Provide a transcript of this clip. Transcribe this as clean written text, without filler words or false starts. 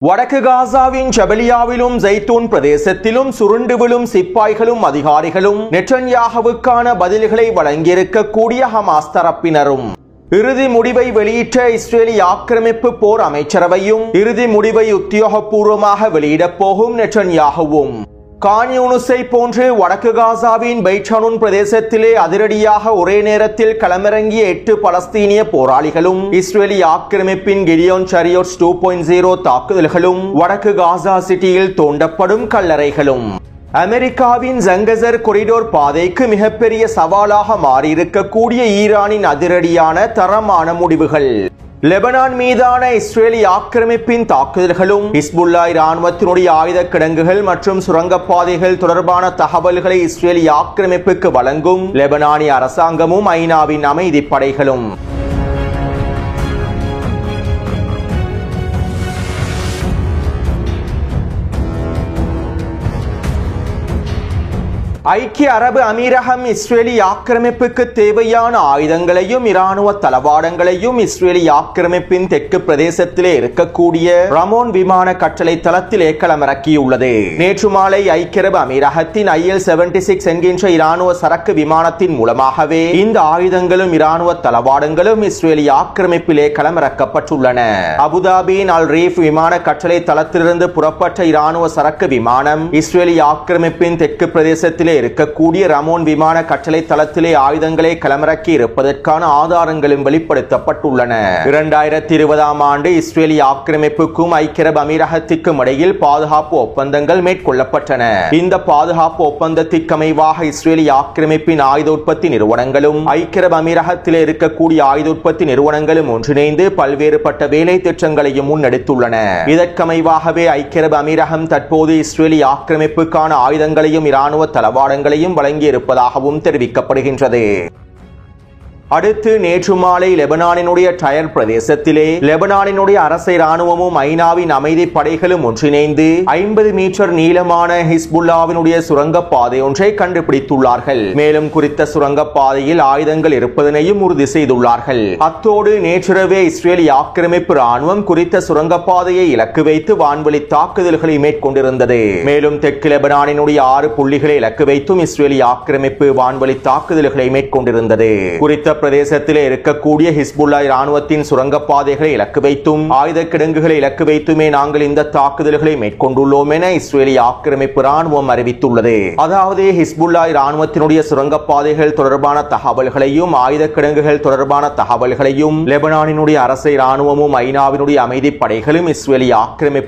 வடக்கு காசாவின் ஜபலியாவிலும் ஜைத்தூன் பிரதேசத்திலும் சுருண்டு விழும் சிப்பாய்களும் அதிகாரிகளும் நெட்டன்யாகுவுக்கான பதில்களை வழங்கியிருக்கக்கூடிய ஹமாஸ் தரப்பினரும் இறுதி முடிவை வெளியிட்ட இஸ்ரேலி ஆக்கிரமிப்பு போர் அமைச்சரவையும் இறுதி முடிவை உத்தியோகபூர்வமாக வெளியிடப் போகும் நெட்டன்யாகுவும் கான் யூனிஸை போன்று வடக்கு காசாவின் பெய்ட்-ஹனூன் பிரதேசத்திலே அதிரடியாக ஒரே நேரத்தில் களமிறங்கிய 8 பலஸ்தீனிய போராளிகளும் இஸ்ரேலி ஆக்கிரமிப்பின் கிடியோன் சாரியோட்ஸ் 2.0 தாக்குதல்களும் வடக்கு காசா சிட்டியில் தோண்டப்படும் கல்லறைகளும் அமெரிக்காவின் ஜங்கசர் கொரிடோர் பாதைக்கு மிகப்பெரிய சவாலாக மாறியிருக்கக்கூடிய ஈரானின் அதிரடியான தரமான முடிவுகள் லெபனான் மீதான இஸ்ரேலி ஆக்கிரமிப்பின் தாக்குதல்களும் ஹிஸ்புல்லா இராணுவத்தினுடைய ஆயுத கிடங்குகள் மற்றும் சுரங்கப்பாதைகள் தொடர்பான தகவல்களை இஸ்ரேலி ஆக்கிரமிப்புக்கு வழங்கும் லெபனானிய அரசாங்கமும் ஐநாவின் அமைதிப் படைகளும் ஐக்கிய அரபு அமீரகம் இஸ்ரேலி ஆக்கிரமிப்புக்கு தேவையான ஆயுதங்களையும் இராணுவ தளவாடங்களையும் இஸ்ரேலி ஆக்கிரமிப்பின் தெற்கு பிரதேசத்திலே இருக்கக்கூடிய ரமோன் விமான கட்டளை தளத்திலே களமிறக்கியுள்ளது. நேற்று மாலை ஐக்கிய அரபு அமீரகத்தின் IL-76 என்கின்ற இராணுவ சரக்கு விமானத்தின் மூலமாகவே இந்த ஆயுதங்களும் இராணுவ தளவாடங்களும் இஸ்ரேலி ஆக்கிரமிப்பிலே களமிறக்கப்பட்டுள்ளன. அபுதாபியின் அல் ரீஃப் விமான கட்டளை தளத்திலிருந்து புறப்பட்ட இராணுவ சரக்கு விமானம் இஸ்ரேலி ஆக்கிரமிப்பின் தெற்கு பிரதேசத்திலே இருக்கக்கூடிய ரமோன் விமான கட்டளை தளத்திலே ஆயுதங்களை களமிறக்கி இருப்பதற்கான ஆதாரங்களும் வெளிப்படுத்தப்பட்டுள்ளன. 2020 ஆண்டு இஸ்ரேலிய ஆக்கிரமிப்புக்கும் ஐக்கிய அரபு அமீரகத்திற்கும் இடையில் பாதுகாப்பு ஒப்பந்தங்கள் மேற்கொள்ளப்பட்டன. இந்த பாதுகாப்பு ஒப்பந்தத்திற்கு அமைவாக இஸ்ரேலிய ஆக்கிரமிப்பின் ஆயுத உற்பத்தி நிறுவனங்களும் ஐக்கிய அரபு அமீரகத்திலே இருக்கக்கூடிய ஆயுத உற்பத்தி நிறுவனங்களும் ஒன்றிணைந்து பல்வேறுபட்ட வேலை திட்டங்களையும் முன்னெடுத்துள்ளன. இதற்கமைவாகவே ஐக்கிய அரபு அமீரகம் தற்போது இஸ்ரேலிய ஆக்கிரமிப்புக்கான ஆயுதங்களையும் இராணுவ தளவாடங்களையும் வழங்கியிருப்பதாகவும் தெரிவிக்கப்படுகின்றது. அடுத்து நேற்று மாலை லெபனானினுடைய டயர் பிரதேசத்திலே லெபனானினுடைய அரசை இராணுவமும் ஐநாவின் அமைதி படைகளும் ஒன்றிணைந்து 50 மீட்டர் நீளமான ஹிஸ்புல்லாவினுடைய சுரங்கப்பாதை ஒன்றை கண்டுபிடித்துள்ளார்கள். மேலும் குறித்த சுரங்கப்பாதையில் ஆயுதங்கள் இருப்பதனையும் உறுதி செய்துள்ளார்கள். அத்தோடு நேற்றிரவே இஸ்ரேலிய ஆக்கிரமிப்பு இராணுவம் குறித்த சுரங்கப்பாதையை இலக்கு வைத்து வான்வழி தாக்குதல்களை மேற்கொண்டிருந்தது. மேலும் தெற்கு லெபனானினுடைய 6 புள்ளிகளை இலக்கு வைத்தும் இஸ்ரேலிய ஆக்கிரமிப்பு வான்வழி தாக்குதல்களை மேற்கொண்டிருந்தது. குறித்த பிரதேசத்திலே இருக்கக்கூடிய ஹிஸ்புல்லா இராணுவத்தின் சுரங்கப்பாதைகளை இலக்கு வைத்தும் ஆயுத கிடங்குகளை இலக்கு வைத்துமே நாங்கள் இந்த தாக்குதல்களை மேற்கொண்டுள்ளோம் என இஸ்ரேலிய ஆக்கிரமிப்பு இராணுவம் அறிவித்துள்ளது. அதாவது ஹிஸ்புல்லா இராணுவத்தினுடைய சுரங்கப்பாதைகள் தொடர்பான தகவல்களையும் ஆயுத கிடங்குகள் தொடர்பான தகவல்களையும் லெபனானினுடைய அரசை இராணுவமும் ஐநாவினுடைய அமைதி படைகளும் இஸ்ரேலிய ஆக்கிரமிப்பு